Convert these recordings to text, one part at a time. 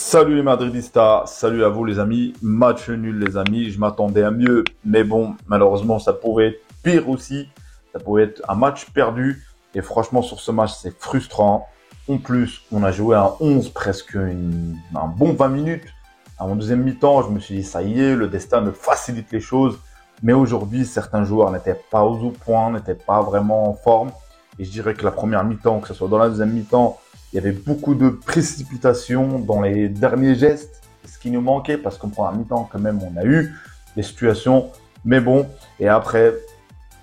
Salut les Madridistas, salut à vous les amis, match nul les amis, je m'attendais à mieux, mais bon, malheureusement ça pouvait être pire aussi, ça pouvait être un match perdu, et franchement sur ce match c'est frustrant. En plus, on a joué à 11 presque un bon 20 minutes, à mon deuxième mi-temps, je me suis dit ça y est, le destin me facilite les choses, mais aujourd'hui certains joueurs n'étaient pas au point, n'étaient pas vraiment en forme, et je dirais que la première mi-temps, que ce soit dans la deuxième mi-temps, il y avait beaucoup de précipitation dans les derniers gestes, ce qui nous manquait parce qu'en première mi-temps, quand même, on a eu des situations. Mais bon, et après,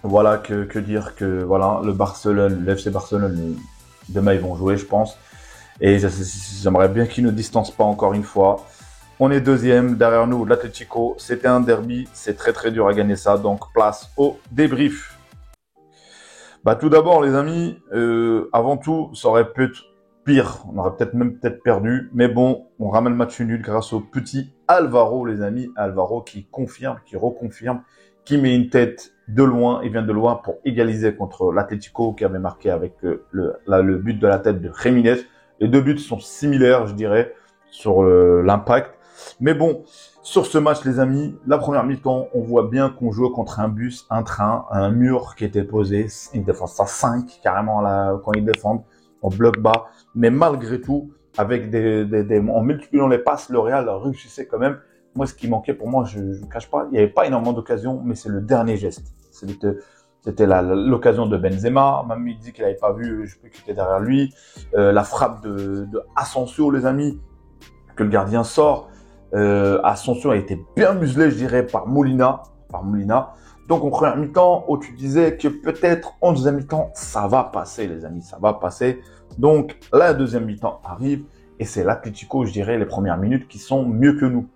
voilà, que dire que voilà, le Barcelone, le FC Barcelone, demain ils vont jouer, je pense. Et j'aimerais bien qu'ils ne distancent pas encore une fois. On est deuxième, derrière nous, l'Atlético. C'était un derby, c'est très très dur à gagner ça. Donc place au débrief. Bah tout d'abord les amis, avant tout, ça aurait pu être pire, on aurait peut-être perdu, mais bon, on ramène le match nul grâce au petit Alvaro les amis, Alvaro qui confirme, qui reconfirme, qui met une tête de loin, il vient de loin pour égaliser contre l'Atlético qui avait marqué avec le but de la tête de Jiménez. Les deux buts sont similaires je dirais sur l'impact, mais bon, sur ce match, les amis, la première mi-temps, on voit bien qu'on joue contre un bus, un train, un mur qui était posé, une défense à 5, carrément là, quand ils défendent, en bloc bas. Mais malgré tout, avec en multipliant les passes, le Real réussissait quand même. Moi, ce qui manquait pour moi, je ne cache pas, il n'y avait pas énormément d'occasions, mais c'est le dernier geste. C'était l'occasion de Benzema. Même il dit qu'il n'avait pas vu, je sais plus qui était derrière lui. La frappe de Asensio, les amis, que le gardien sort. Asensio a été bien muselé, je dirais, par Molina. Donc, en première mi-temps, où tu disais que peut-être en deuxième mi-temps, ça va passer, les amis, ça va passer. Donc, la deuxième mi-temps arrive et c'est l'Atlético, je dirais, les premières minutes qui sont mieux que nous.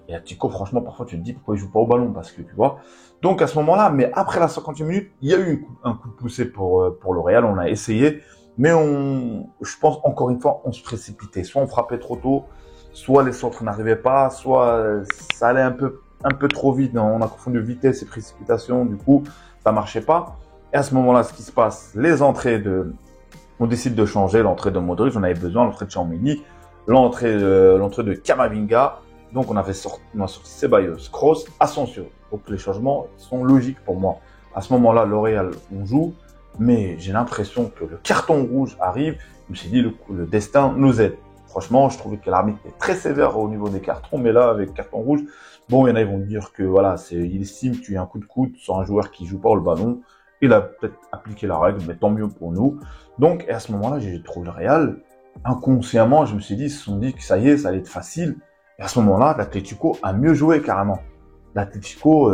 Et l'Atlético, franchement, parfois, tu te dis pourquoi il joue pas au ballon parce que tu vois. Donc, à ce moment-là, mais après la 50e minute, il y a eu un coup de poussée pour le Real. On a essayé, mais je pense, encore une fois, on se précipitait. Soit on frappait trop tôt, soit les centres n'arrivaient pas, soit ça allait un peu trop vite. On a confondu vitesse et précipitation, du coup, ça marchait pas. Et à ce moment-là, ce qui se passe, on décide de changer l'entrée de Modric, on avait besoin, l'entrée de Tchouaméni, l'entrée de Camavinga. Donc, on a sorti Ceballos, Kroos, Asensio. Donc, les changements sont logiques pour moi. À ce moment-là, L'Oréal, on joue, mais j'ai l'impression que le carton rouge arrive. Je me suis dit, le destin nous aide. Franchement, je trouvais que l'arbitre était très sévère au niveau des cartons, mais là, avec carton rouge, bon, il y en a, ils vont me dire que voilà, il estime qu'il y a un coup de coude sur un joueur qui joue pas le ballon. Il a peut-être appliqué la règle, mais tant mieux pour nous. Donc, et à ce moment-là, j'ai trouvé le Real. Inconsciemment, je me suis dit, ils se sont dit que ça y est, ça allait être facile. Et à ce moment-là, l'Atlético a mieux joué carrément. L'Atlético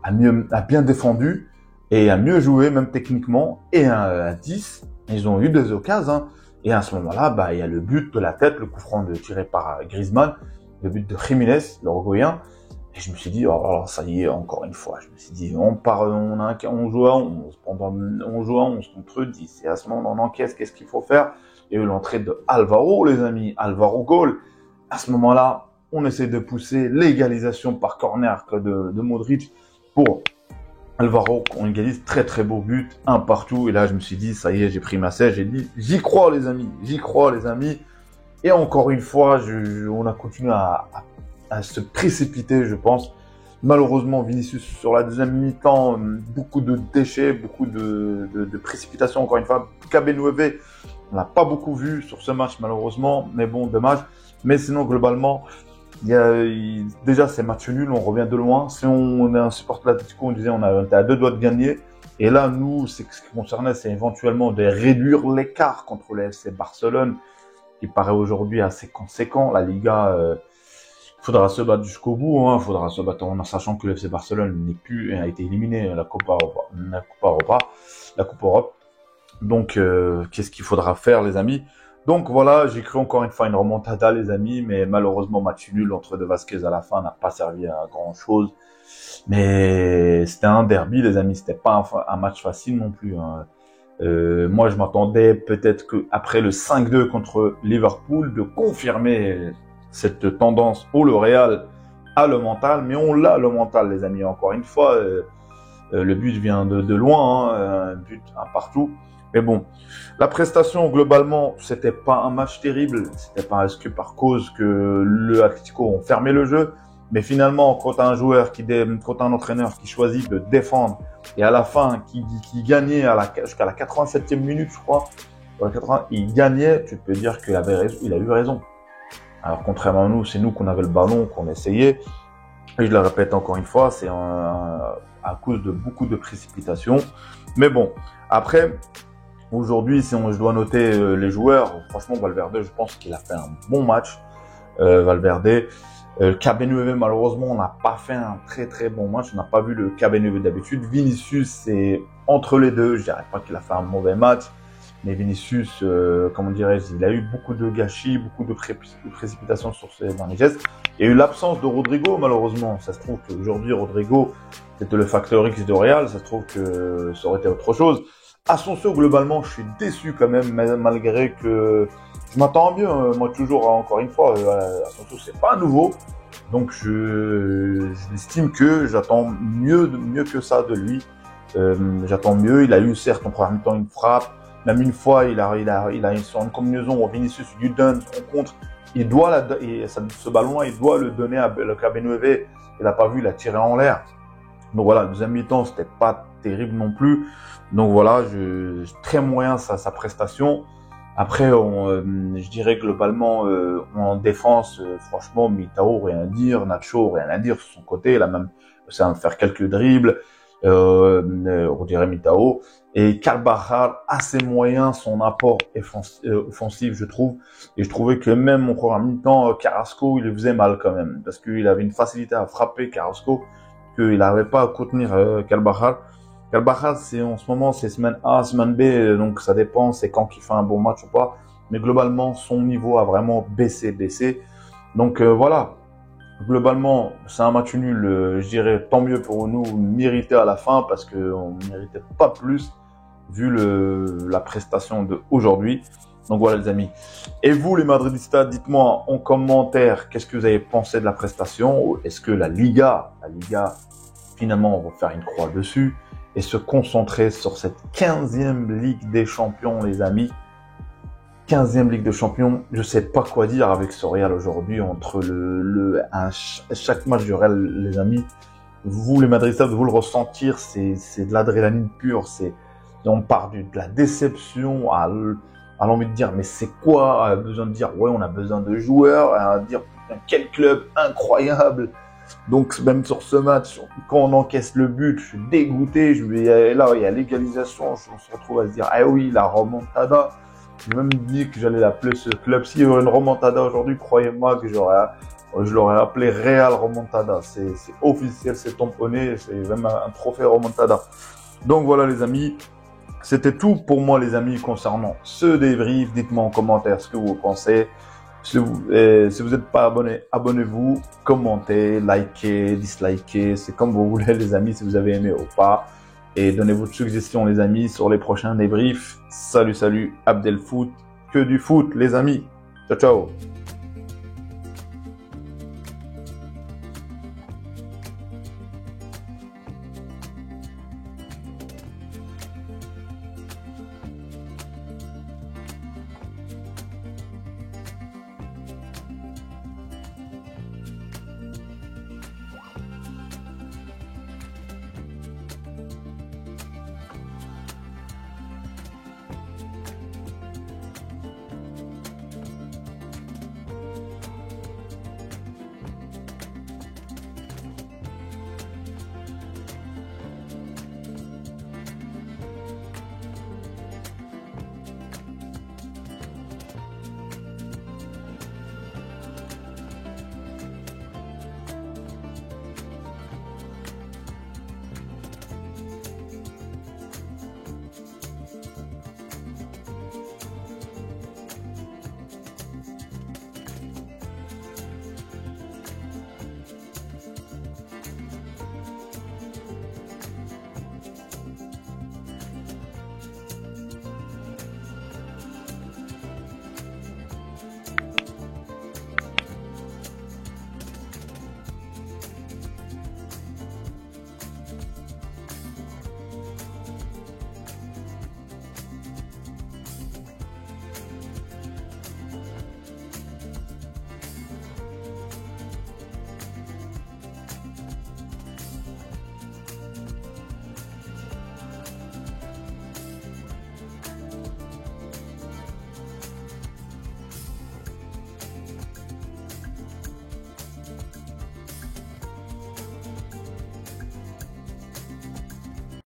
a bien défendu et a mieux joué, même techniquement. Et à 10, ils ont eu des occasions. Hein. Et à ce moment-là, bah, il y a le but de la tête, le coup franc tiré par Griezmann, le but de Jiménez, l'Uruguayen. Et je me suis dit, oh, ça y est, encore une fois. Je me suis dit, on joue à 11, on joue à 11 contre 10. Et à ce moment, on encaisse, qu'est-ce qu'il faut faire? Il y a eu l'entrée de Alvaro, les amis, Alvaro goal. À ce moment-là, on essaie de pousser l'égalisation par corner de Modric pour Alvaro, on égalise, très très beau but, un partout. Et là, je me suis dit, ça y est, j'ai pris ma selle, j'ai dit, j'y crois les amis. Et encore une fois, on a continué à se précipiter, je pense. Malheureusement, Vinicius, sur la deuxième mi-temps, beaucoup de déchets, beaucoup de précipitation, encore une fois. Cabernet, on l'a pas beaucoup vu sur ce match, malheureusement. Mais bon, dommage. Mais sinon, globalement, déjà, c'est match nul, on revient de loin. Si on est un supporter de l'Atlético, on disait on était à 2 doigts de gagner. Et là, nous, ce qui concernait, c'est éventuellement de réduire l'écart contre le FC Barcelone, qui paraît aujourd'hui assez conséquent. La Liga, faudra se battre jusqu'au bout, hein. Faudra se battre en sachant que le FC Barcelone a été éliminé la Coupe Europe. Donc, qu'est-ce qu'il faudra faire, les amis? Donc voilà, j'ai cru encore une fois une remontada, les amis, mais malheureusement, match nul entre De Vasquez à la fin n'a pas servi à grand-chose. Mais c'était un derby, les amis, c'était pas un match facile non plus. Hein. Moi, je m'attendais peut-être qu'après le 5-2 contre Liverpool, de confirmer cette tendance au Real à le mental, mais on l'a le mental, les amis. Encore une fois, le but vient de loin, hein, un but un partout. Mais bon, la prestation, globalement, c'était pas un match terrible. C'était pas que par cause que le Atlético ont fermé le jeu. Mais finalement, quand t'as un joueur quand t'as un entraîneur qui choisit de défendre et à la fin, qui gagnait jusqu'à la 87e minute, je crois, il gagnait, tu peux dire qu'il avait raison, il a eu raison. Alors, contrairement à nous, c'est nous qu'on avait le ballon, qu'on essayait. Et je le répète encore une fois, c'est à cause de beaucoup de précipitations. Mais bon, après, aujourd'hui, si je dois noter les joueurs, franchement, Valverde, je pense qu'il a fait un bon match. Valverde. Cabernet, malheureusement, on n'a pas fait un très très bon match. On n'a pas vu le Cabernet d'habitude. Vinicius, c'est entre les deux. Je dirais pas qu'il a fait un mauvais match. Mais Vinicius, comment dirais-je, il a eu beaucoup de gâchis, beaucoup de précipitations sur ses derniers gestes. Il y a eu l'absence de Rodrigo, malheureusement. Ça se trouve qu'aujourd'hui, Rodrigo, c'était le facteur X de Real. Ça se trouve que ça aurait été autre chose. Asensio, globalement, je suis déçu quand même, malgré que je m'attends mieux. Moi, toujours, encore une fois, Asensio, c'est pas nouveau. Donc, j'estime que j'attends mieux que ça de lui. J'attends mieux. Il a eu, certes, en première mi-temps, une frappe. Même une fois, il a sur une combinaison au Vinicius, lui donne en contre. Il doit ce ballon-là, il doit le donner à le Cabernet. Il n'a pas vu, il a tiré en l'air. Donc voilà, le deuxième mi-temps, c'était pas terrible non plus. Donc voilà, très moyen sa prestation. Après, je dirais globalement en défense, franchement, Militao rien à dire, Nacho rien à dire sur son côté. Il a même essayé de faire quelques dribbles. On dirait Militao. Et Carvajal, assez moyen son apport offensif, je trouve. Et je trouvais que même en première mi-temps, Carrasco, il le faisait mal quand même. Parce qu'il avait une facilité à frapper Carrasco, qu'il n'arrivait pas à contenir Carvajal. Carvajal, en ce moment, c'est semaine A, semaine B, donc ça dépend, c'est quand il fait un bon match ou pas. Mais globalement, son niveau a vraiment baissé. Donc voilà, globalement, c'est un match nul, je dirais tant mieux pour nous, mérité à la fin, parce qu'on ne méritait pas plus, vu la prestation d'aujourd'hui. Donc voilà les amis. Et vous les Madridistas, dites-moi en commentaire qu'est-ce que vous avez pensé de la prestation. Est-ce que la Liga, finalement, on va faire une croix dessus et se concentrer sur cette 15e Ligue des Champions, les amis. 15e Ligue des Champions, je sais pas quoi dire avec ce Real aujourd'hui entre chaque match du Real, les amis. Vous, les Madridistas, vous le ressentir, c'est de l'adrénaline pure. On part de la déception à l'envie de dire, mais c'est quoi? À besoin de dire, ouais, on a besoin de joueurs, à dire, quel club incroyable. Donc, même sur ce match, quand on encaisse le but, je suis dégoûté. Là, il y a l'égalisation. On se retrouve à se dire, ah oui, la remontada. J'ai même dit que j'allais l'appeler ce club. S'il y avait une remontada aujourd'hui, croyez-moi que je l'aurais appelé Real Remontada. C'est officiel, c'est tamponné. C'est même un trophée Remontada. Donc voilà, les amis. C'était tout pour moi, les amis, concernant ce débrief. Dites-moi en commentaire ce que vous pensez. Si vous n'êtes pas abonné, abonnez-vous, commentez, likez, dislikez, c'est comme vous voulez les amis, si vous avez aimé ou pas. Et donnez votre suggestion les amis sur les prochains débriefs. Salut, Abdel Foot, que du foot les amis. Ciao, ciao.